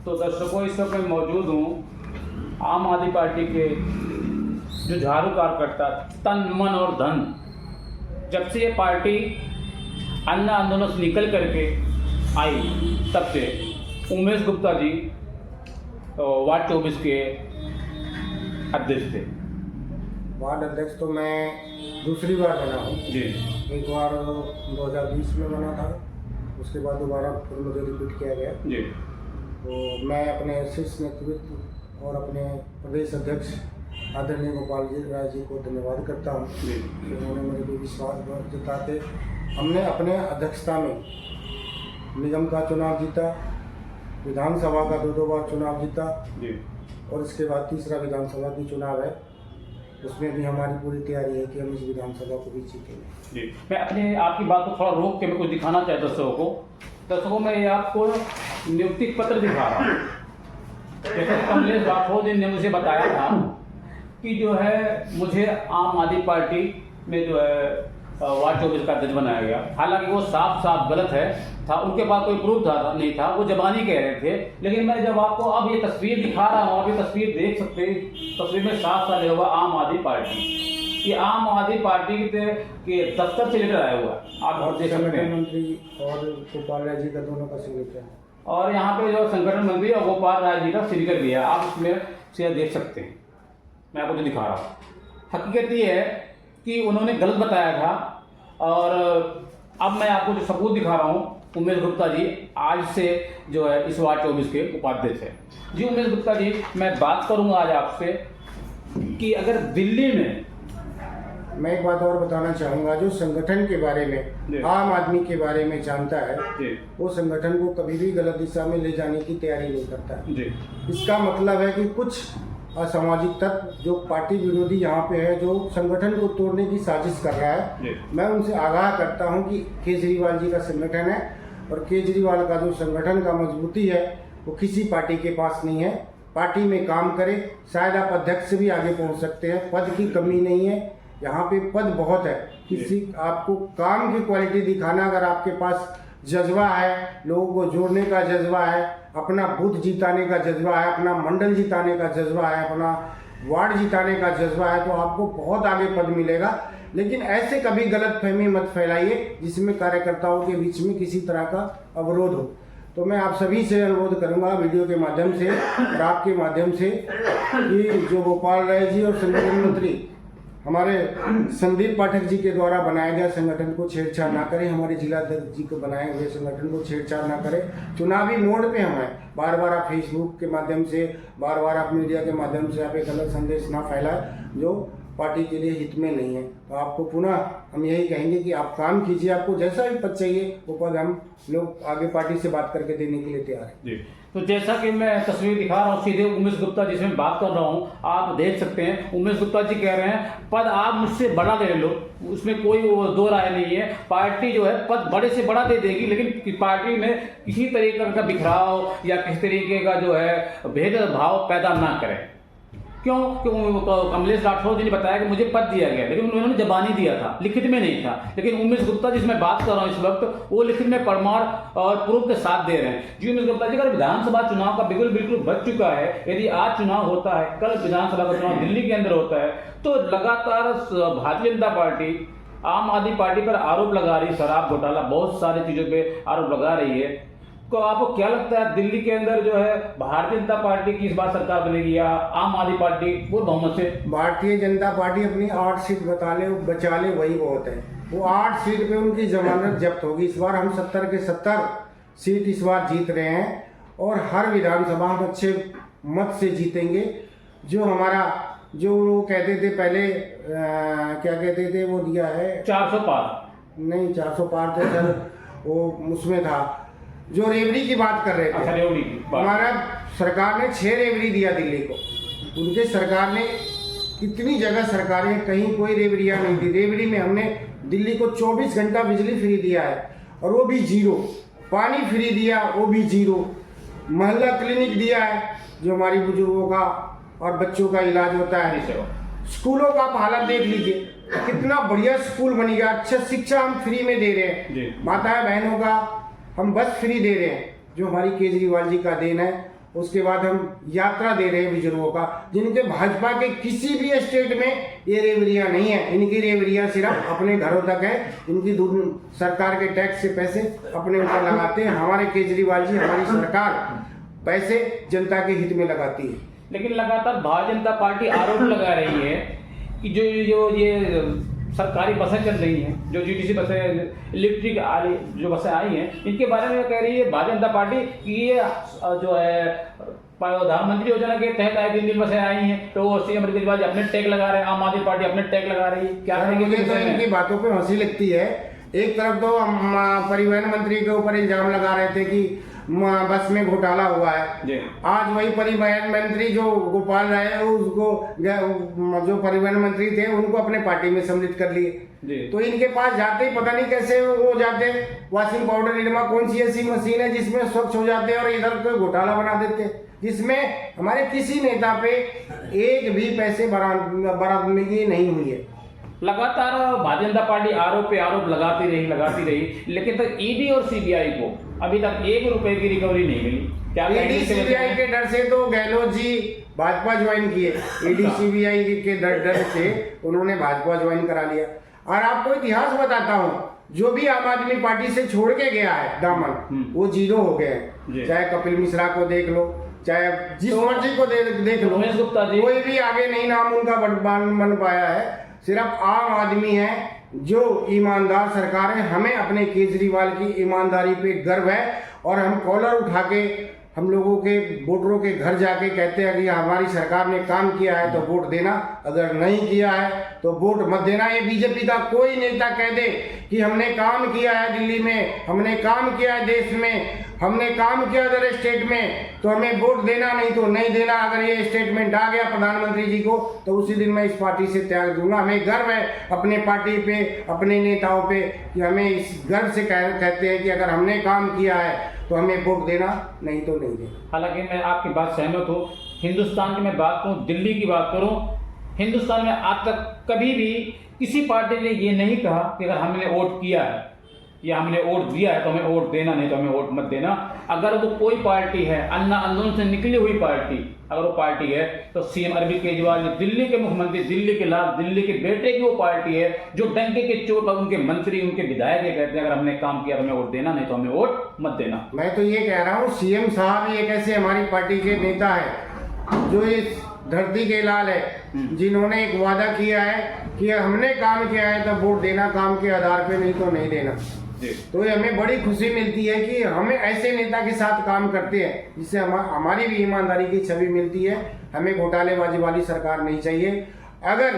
तो दर्शकों, इस वक्त मैं मौजूद हूँ आम आदमी पार्टी के जो झाड़ू कार्यकर्ता तन मन और धन, जब से ये पार्टी अन्य आंदोलन से निकल करके आई तब से उमेश गुप्ता जी वार्ड 24 के अध्यक्ष थे। वार्ड अध्यक्ष तो मैं दूसरी बार बना हूँ जी। एक बार 2020 में बना था, उसके बाद दोबारा फिर मुझे रिपीट किया गया। जी। तो मैं अपने शीर्ष नेतृत्व और अपने प्रदेश अध्यक्ष आदरणीय गोपाल जी राय जी को धन्यवाद करता हूँ कि उन्होंने मेरे को विश्वास जताते हमने अपने अध्यक्षता में निगम का चुनाव जीता, विधानसभा का 2 बार चुनाव जीता जी। और इसके बाद तीसरा विधानसभा की चुनाव है, उसमें भी हमारी पूरी तैयारी है कि हम इस विधानसभा को भी जीतेंगे। जी। मैं अपने आपकी बात को थोड़ा रोक के मैं कुछ दिखाना चाहता दर्शकों में ये आपको नियुक्ति पत्र दिखा रहा हूँ। जैसे कमलेश राठौर जी ने मुझे बताया था कि जो है मुझे आम आदमी पार्टी में जो है वार्ड 24 का अध्यक्ष बनाया गया। हालांकि वो साफ गलत था, उनके पास कोई प्रूफ नहीं था, वो जबानी कह रहे थे। लेकिन मैं जब आपको अब ये तस्वीर दिखा रहा हूँ, आप ये तस्वीर देख सकते हैं, तस्वीर में साफ लिखा हुआ आम आदमी पार्टी। ये आम आदमी पार्टी के दफ्तर से लेटर आया हुआ है, आप देख सकते हैं। मंत्री और गोपाल राय जी का दोनों का सिग्नेचर है और यहाँ पे जो संगठन मंत्री और गोपाल राय जी का सिग्नेचर भी है, आप इसमें से देख सकते हैं। मैं आपको जो दिखा रहा हूँ, हकीकत ये है कि उन्होंने गलत बताया था। और अब मैं आपको जो सबूत दिखा रहा हूँ, उमेश गुप्ता जी आज से जो है इस वार्ड 24 के उपाध्यक्ष है। जी उमेश गुप्ता जी, मैं बात करूँगा आज आपसे कि अगर दिल्ली में, मैं एक बात और बताना चाहूँगा, जो संगठन के बारे में, आम आदमी के बारे में जानता है, वो संगठन को कभी भी गलत दिशा में ले जाने की तैयारी नहीं करता है। इसका मतलब है कि कुछ असामाजिक तत्व जो पार्टी विरोधी यहाँ पे है, जो संगठन को तोड़ने की साजिश कर रहा है, मैं उनसे आगाह करता हूँ कि केजरीवाल जी का संगठन है और केजरीवाल का जो संगठन का मजबूती है वो किसी पार्टी के पास नहीं है। पार्टी में काम करे, शायद आप अध्यक्ष से भी आगे पहुँच सकते हैं, पद की कमी नहीं है, यहाँ पे पद बहुत है। किसी आपको काम की क्वालिटी दिखाना, अगर आपके पास जज्बा है, लोगों को जोड़ने का जज्बा है, अपना बूथ जिताने का जज्बा है, अपना मंडल जिताने का जज्बा है, अपना वार्ड जिताने का जज्बा है, तो आपको बहुत आगे पद मिलेगा। लेकिन ऐसे कभी गलतफहमी मत फैलाइए जिसमें कार्यकर्ताओं के बीच में किसी तरह का अवरोध हो। तो मैं आप सभी से अनुरोध करूंगा वीडियो के माध्यम से और आपके माध्यम से कि जो गोपाल राय जी और संगठन मंत्री हमारे संदीप पाठक जी के द्वारा बनाया गया संगठन को छेड़छाड़ ना करें, हमारे जिला अध्यक्ष जी को बनाए हुए संगठन को छेड़छाड़ ना करें। चुनावी मोड पे हम हैं, बार बार आप फेसबुक के माध्यम से, बार बार आप मीडिया के माध्यम से आप एक गलत संदेश ना फैलाएं जो पार्टी के लिए हित में नहीं है। तो आपको पुनः हम यही कहेंगे कि आप काम कीजिए, आपको जैसा भी पद चाहिए वो पद हम लोग आगे पार्टी से बात करके देने के लिए तैयार हैं। तो जैसा कि मैं तस्वीर दिखा रहा हूँ, सीधे उमेश गुप्ता जी से मैं बात कर रहा हूँ, आप देख सकते हैं। उमेश गुप्ता जी कह रहे हैं पद आप मुझसे बड़ा ले लो, उसमें कोई दो राय नहीं है। पार्टी जो है पद बड़े से बड़ा दे देगी, लेकिन पार्टी में किसी तरीके का बिखराव या किसी तरीके का जो है भेदभाव पैदा ना करें। क्यों? कमलेश राठौर जी ने बताया कि मुझे पद दिया गया, लेकिन उन्होंने जबानी दिया था, लिखित में नहीं था। लेकिन उमेश गुप्ता जिसमें बात कर रहा हूँ इस वक्त, वो लिखित में प्रमाण और प्रूफ के साथ दे रहे हैं। जी उमेश गुप्ता जी, अगर विधानसभा चुनाव का बिल्कुल बच चुका है, यदि आज चुनाव होता है, कल विधानसभा का चुनाव दिल्ली के अंदर होता है, तो लगातार भारतीय जनता पार्टी आम आदमी पार्टी पर आरोप लगा रही है, शराब घोटाला, बहुत सारी चीजों पर आरोप लगा रही है। तो आपको क्या लगता है दिल्ली के अंदर जो है भारतीय जनता पार्टी की इस बार सरकार बनेगी या आम आदमी पार्टी वो बहुमत से? भारतीय जनता पार्टी अपनी 8 सीट बचा ले वही बहुत है। वो 8 सीट पे उनकी जमानत जब्त होगी। इस बार हम 70 के 70 सीट इस बार जीत रहे हैं और हर विधानसभा हम अच्छे मत से जीतेंगे। जो हमारा जो वो कहते थे पहले क्या कहते थे, वो दिया है 400 पार नहीं, 400 पार तो सर वो उसमें था जो रेवड़ी की बात कर रहे थे। रेवड़ी की हमारा सरकार ने 6 रेवड़ी दिया दिल्ली को। उनके सरकार ने कितनी जगह सरकारें, कहीं कोई रेवड़ियाँ नहीं दी। रेवड़ी में हमने दिल्ली को 24 घंटा बिजली फ्री दिया है और वो भी 0, पानी फ्री दिया वो भी 0, मोहल्ला क्लिनिक दिया है जो हमारी बुजुर्गों का और बच्चों का इलाज होता है। स्कूलों का आप हालत देख लीजिए, कितना बढ़िया स्कूल बन गया, अच्छा शिक्षा हम फ्री में दे रहे हैं। माताएं बहनों का हम बस फ्री दे रहे हैं, जो हमारी केजरीवाल जी का देन है। उसके बाद हम यात्रा दे रहे हैं बुजुर्गों का, जिनके भाजपा के किसी भी स्टेट में ये रेवड़ियाँ नहीं है। इनकी रेवड़ियाँ सिर्फ अपने घरों तक है। इनकी सरकार के टैक्स से पैसे अपने ऊपर लगाते हैं। हमारे केजरीवाल जी, हमारी सरकार पैसे जनता के हित में लगाती है। लेकिन लगातार भारतीय जनता पार्टी आरोप लगा रही है कि जो ये सरकारी बसें चल रही हैं, जो जीटीसी बसें, इलेक्ट्रिक जो बसें आई हैं, इनके बारे में कह रही है भारतीय जनता पार्टी कि ये जो है प्रधानमंत्री योजना के तहत आई दिल्ली बसें आई हैं, तो सीएम केजरीवाल जी अपने टैग लगा रहे हैं, आम आदमी पार्टी अपने टैग लगा रही है। क्या मुझे तो इनकी बातों पे हंसी लगती है। एक तरफ तो परिवहन मंत्री के ऊपर इल्जाम लगा रहे थे कि बस में घोटाला हुआ है। आज वही परिवहन मंत्री जो गोपाल राय है, उसको जो परिवहन मंत्री थे उनको अपने पार्टी में सम्मिलित कर लिए। तो इनके पास जाते ही पता नहीं कैसे वो जाते, वॉशिंग पाउडर निरमा कौन सी ऐसी मशीन है जिसमें स्वच्छ हो जाते और इधर कोई घोटाला बना देते, जिसमें हमारे किसी नेता पे एक भी पैसे बरामदगी नहीं हुई है। लगातार भारतीय जनता पार्टी आरोप पे आरोप लगाती रही, लेकिन तक ईडी और सीबीआई को अभी तक 1 रुपए की रिकवरी नहीं मिली। क्या ईडी सीबीआई के डर से तो गहलोत जी भाजपा ज्वाइन किए। ईडी सीबीआई के डर से उन्होंने भाजपा ज्वाइन करा लिया। और आपको इतिहास बताता हूँ, जो भी आम आदमी पार्टी से छोड़ के गया है दामन, वो 0 हो गए हैं। चाहे कपिल मिश्रा को देख लो, चाहे जिस मर्जी को देख लो, गुप्ता जी, कोई भी आगे नहीं नाम उनका बन पाया है। सिर्फ आम आदमी है जो ईमानदार सरकार है। हमें अपने केजरीवाल की ईमानदारी पे गर्व है और हम कॉलर उठा के हम लोगों के वोटरों के घर जाके कहते हैं कि हमारी सरकार ने काम किया है तो वोट देना, अगर नहीं किया है तो वोट मत देना। ये बीजेपी का कोई नेता कह दे कि हमने काम किया है दिल्ली में, हमने काम किया है देश में, हमने काम किया अदर स्टेट में, तो हमें वोट देना, नहीं तो नहीं देना। अगर ये स्टेटमेंट आ गया प्रधानमंत्री जी को तो उसी दिन मैं इस पार्टी से त्याग दूंगा। हमें गर्व है अपने पार्टी पे, अपने नेताओं पे, कि हमें इस गर्व से कहते हैं कि अगर हमने काम किया है तो हमें वोट देना, नहीं तो नहीं देना। हालांकि मैं आपकी बात सहमत हूँ। हिंदुस्तान की मैं बात करूँ, दिल्ली की बात करूँ, हिंदुस्तान में आज तक कभी भी किसी पार्टी ने ये नहीं कहा कि अगर हमने वोट किया है या हमने वोट दिया है तो हमें वोट देना, नहीं तो हमें वोट मत देना। अगर वो कोई पार्टी है, अन्ना आंदोलन से निकली हुई पार्टी, अगर वो पार्टी है तो सीएम अरविंद केजरीवाल, दिल्ली के मुख्यमंत्री, दिल्ली के लाभ, दिल्ली के बेटे की वो पार्टी है जो डंके के चोट पर उनके मंत्री, उनके विधायक ये कहते हैं अगर हमने काम किया तो हमें वोट देना, नहीं तो हमें वोट मत देना। मैं तो ये कह रहा हूँ, सीएम साहब एक ऐसे हमारी पार्टी के नेता है जो इस धरती के लाल है, जिन्होंने एक वादा किया है कि हमने काम किया है तो वोट देना, काम के आधार पे, नहीं तो नहीं देना। तो ये हमें बड़ी खुशी मिलती है कि हमें ऐसे नेता के साथ काम करते हैं जिससे हमारी भी ईमानदारी की छवि मिलती है। हमें घोटालेबाजी वाली सरकार नहीं चाहिए। अगर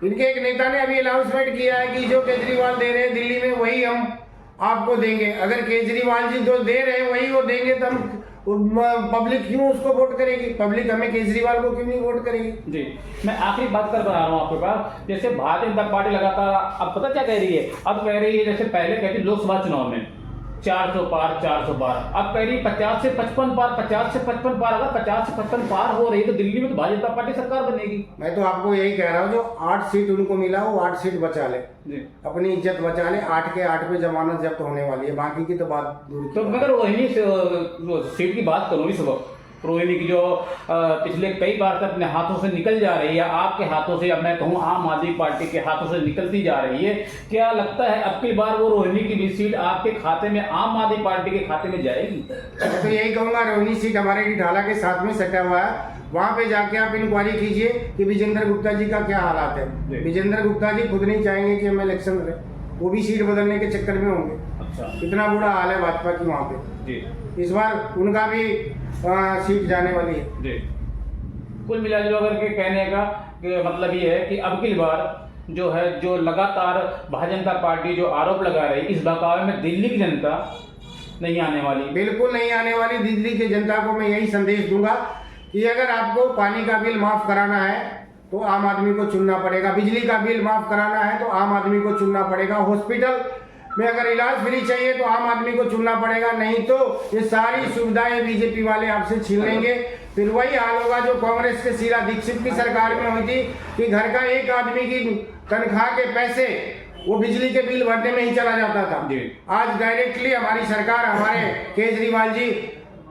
इनके एक नेता ने अभी अनाउंसमेंट किया है कि जो केजरीवाल दे रहे हैं दिल्ली में वही हम आपको देंगे, अगर केजरीवाल जी जो दे रहे हैं वही वो देंगे तो हम पब्लिक क्यों उसको वोट करेगी? पब्लिक हमें केजरीवाल को क्यों नहीं वोट करेगी? जी, मैं आखिरी बात कर रहा हूँ आपके पास। जैसे भारतीय जनता पार्टी लगातार अब पता क्या कह रही है, अब कह रही है जैसे पहले कहती लोकसभा चुनाव में 400 पार 400 पार, अब कह रही 50 से 55 पार, 50 से 55 पार। अगर 50 से 55 पार हो रही है तो दिल्ली में तो भारतीय जनता पार्टी सरकार बनेगी। मैं तो आपको यही कह रहा हूँ, जो 8 सीट उनको मिला वो 8 सीट बचा ले, अपनी इज्जत बचा ले। 8 के 8 पे जमानत जब्त होने वाली है, बाकी की तो बात दूर। तो मगर रोहिणी सीट की बात करूँ इस वक्त, रोहिणी की जो पिछले कई बार से अपने हाथों से निकल जा रही है, आपके हाथों से, अब मैं कहूँ आम आदमी पार्टी के हाथों से निकलती जा रही है, क्या लगता है अब की बार वो रोहिणी की भी सीट आपके खाते में, आम आदमी पार्टी के खाते में जाएगी? मैं तो यही कहूँगा, रोहिणी सीट हमारे ढाला के साथ में सटा हुआ है, वहाँ पे जाके आप इंक्वायरी कीजिए कि विजेंद्र गुप्ता जी का क्या हालात है। विजेंद्र गुप्ता जी खुद नहीं चाहेंगे कि हम इलेक्शन लड़े, वो भी सीट बदलने के चक्कर में होंगे। अच्छा, इतना बुरा हाल है भाजपा की वहाँ पे। जी, इस बार उनका भी सीट जाने वाली है। जी, कुल मिला जुला के कहने का मतलब ये है कि अब की बार जो है, जो लगातार भारतीय जनता पार्टी जो आरोप लगा रही, इस बहकावे में दिल्ली की जनता नहीं आने वाली, बिल्कुल नहीं आने वाली। दिल्ली की जनता को मैं यही संदेश दूंगा कि अगर आपको पानी का बिल माफ कराना है तो आम आदमी को चुनना पड़ेगा, बिजली का बिल माफ कराना है तो आम आदमी को चुनना पड़ेगा, हॉस्पिटल में अगर इलाज फ्री चाहिए तो आम आदमी को चुनना पड़ेगा, नहीं तो ये सारी सुविधाएं बीजेपी वाले आपसे छीन लेंगे। फिर वही हाल होगा जो कांग्रेस के शीला दीक्षित की सरकार में हुई थी कि घर का एक आदमी की तनख्वाह के पैसे वो बिजली के बिल भरने में ही चला जाता था। आज डायरेक्टली हमारी सरकार, हमारे केजरीवाल जी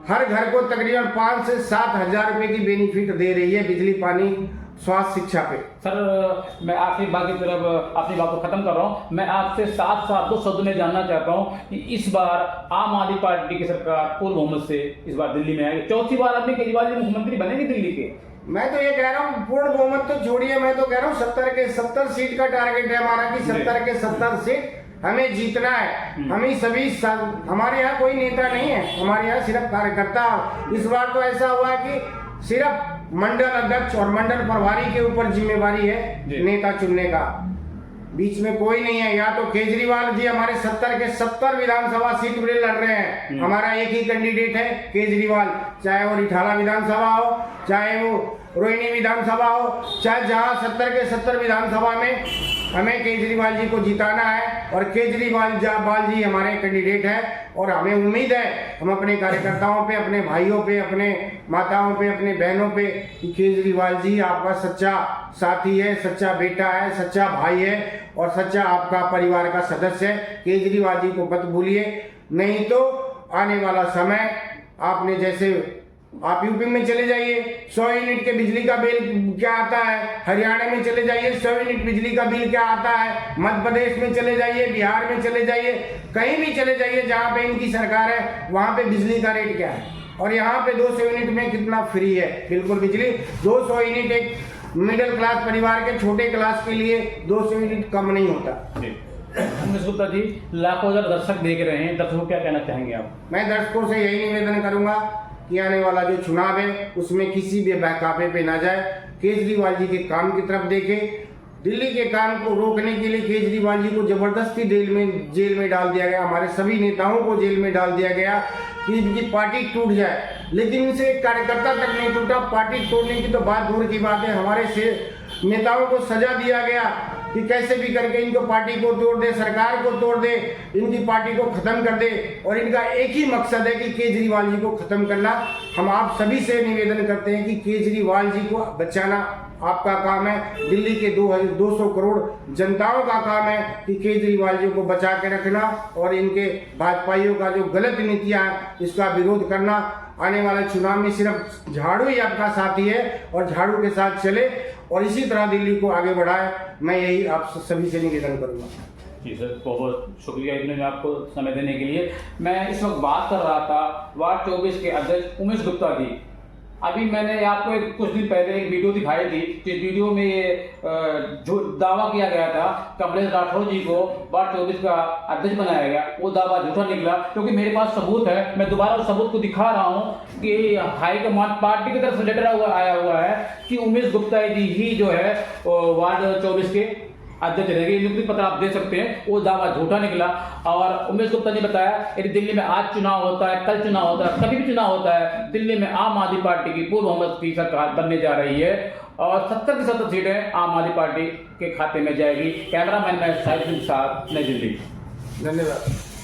हर घर को तकरीबन 5 से 7 हजार रुपए की बेनिफिट दे रही है बिजली, पानी, स्वास्थ्य, शिक्षा पे। सर मैं आखिरी बात की तरफ अपनी बात को खत्म कर रहा हूँ। मैं आपसे साफ साफ 2 शब्द में जानना चाहता हूँ कि इस बार आम आदमी पार्टी की सरकार पूर्ण बहुमत से इस बार दिल्ली में आएगी, चौथी बार अरविंद केजरीवाल जी मुख्यमंत्री बनेंगे दिल्ली के। मैं तो ये कह रहा हूँ पूर्ण बहुमत तो छोड़िए, मैं तो कह रहा हूँ 70 के 70 सीट का टारगेट है हमारा कि 70 के 70 सीट हमें जीतना है। हम ही सभी हमारे यहाँ कोई नेता नहीं है, हमारे यहाँ सिर्फ कार्यकर्ता। इस बार तो ऐसा हुआ कि सिर्फ मंडल अध्यक्ष और मंडल प्रभारी के ऊपर जिम्मेवारी है नेता चुनने का, बीच में कोई नहीं है। या तो केजरीवाल जी हमारे 70 के 70 विधानसभा सीट में लड़ रहे हैं, हमारा एक ही कैंडिडेट है केजरीवाल, चाहे वो रिठाला विधानसभा हो, चाहे वो रोहिणी विधानसभा हो, चाहे जहां 70 के 70 विधानसभा में हमें केजरीवाल जी को जिताना है और केजरीवाल जी हमारे कैंडिडेट है। और हमें उम्मीद है, हम अपने कार्यकर्ताओं पे, अपने भाइयों पे, अपने माताओं पे, अपने बहनों पे कि केजरीवाल जी आपका सच्चा साथी है, सच्चा बेटा है, सच्चा भाई है और सच्चा आपका परिवार का सदस्य है। केजरीवाल जी को मत भूलिए, नहीं तो आने वाला समय आपने जैसे आप यूपी में चले जाइए 100 यूनिट के बिजली का बिल क्या आता है, हरियाणा में चले जाइए 100 यूनिट बिजली का बिल क्या आता है, मध्य प्रदेश में चले जाइए, बिहार में चले जाइए, कहीं भी चले जाइए जहाँ पे इनकी सरकार है वहाँ पे बिजली का रेट क्या है। और यहाँ पे 200 यूनिट में कितना फ्री है बिल्कुल बिजली। 200 यूनिट एक मिडिल क्लास परिवार के छोटे क्लास के लिए 200 यूनिट कम नहीं होता। उमेश गुप्ता जी, लाखों हजार दर्शक देख रहे हैं, दर्शकों को क्या कहना चाहेंगे आप? मैं दर्शकों से यही निवेदन करूंगा कि आने वाला जो चुनाव है उसमें किसी भी बहकावे पे ना जाए, केजरीवाल जी के काम की तरफ देखें। दिल्ली के काम को रोकने के लिए केजरीवाल जी को जबरदस्ती जेल में डाल दिया गया, हमारे सभी नेताओं को जेल में डाल दिया गया कि इनकी पार्टी टूट जाए, लेकिन इनसे एक कार्यकर्ता तक नहीं टूटा। पार्टी तोड़ने की तो बात दूर की बात है, हमारे से नेताओं को सजा दिया गया कि कैसे भी करके इनको पार्टी को तोड़ दे, सरकार को तोड़ दे, इनकी पार्टी को खत्म कर दे। और इनका एक ही मकसद है कि केजरीवाल जी को खत्म करना। हम आप सभी से निवेदन करते हैं कि केजरीवाल जी को बचाना आपका काम है, दिल्ली के 200 करोड़ जनताओं का काम है कि केजरीवाल जी को बचा के रखना और इनके भाजपाइयों का जो गलत नीतियां हैं इसका विरोध करना। आने वाले चुनाव में सिर्फ झाड़ू ही आपका साथी है और झाड़ू के साथ चले और इसी तरह दिल्ली को आगे बढ़ाए। मैं यही आप सभी से निवेदन करूंगा। जी सर, बहुत बहुत शुक्रिया इतने आपको समय देने के लिए। मैं इस वक्त बात कर रहा था वार्ड 24 के अध्यक्ष उमेश गुप्ता जी। अभी मैंने आपको कुछ दिन पहले एक वीडियो दिखाई थी, जिस वीडियो में ये जो दावा किया गया था कमलेश राठौर जी को वार्ड 24 का अध्यक्ष बनाया गया, वो दावा झूठा निकला। क्योंकि मेरे पास सबूत है, मैं दोबारा उस सबूत को दिखा रहा हूँ कि हाईकमान पार्टी की तरफ से लेटर आया हुआ है कि उमेश गुप्ता जी ही जो है वार्ड 24 के अध्यक्ष रहेंगे। नियुक्ति पत्र आप दे सकते हैं, वो दावा झूठा निकला। और उमेश गुप्ता ने बताया यदि दिल्ली में आज चुनाव होता है, कल चुनाव होता है, कभी भी चुनाव होता है, दिल्ली में आम आदमी पार्टी की पूर्ण बहुमत की सरकार बनने जा रही है और 70 की 70 सीटें आम आदमी पार्टी के खाते में जाएगी। कैमरामैन मैं साहिब के साथ, नई दिल्ली। धन्यवाद।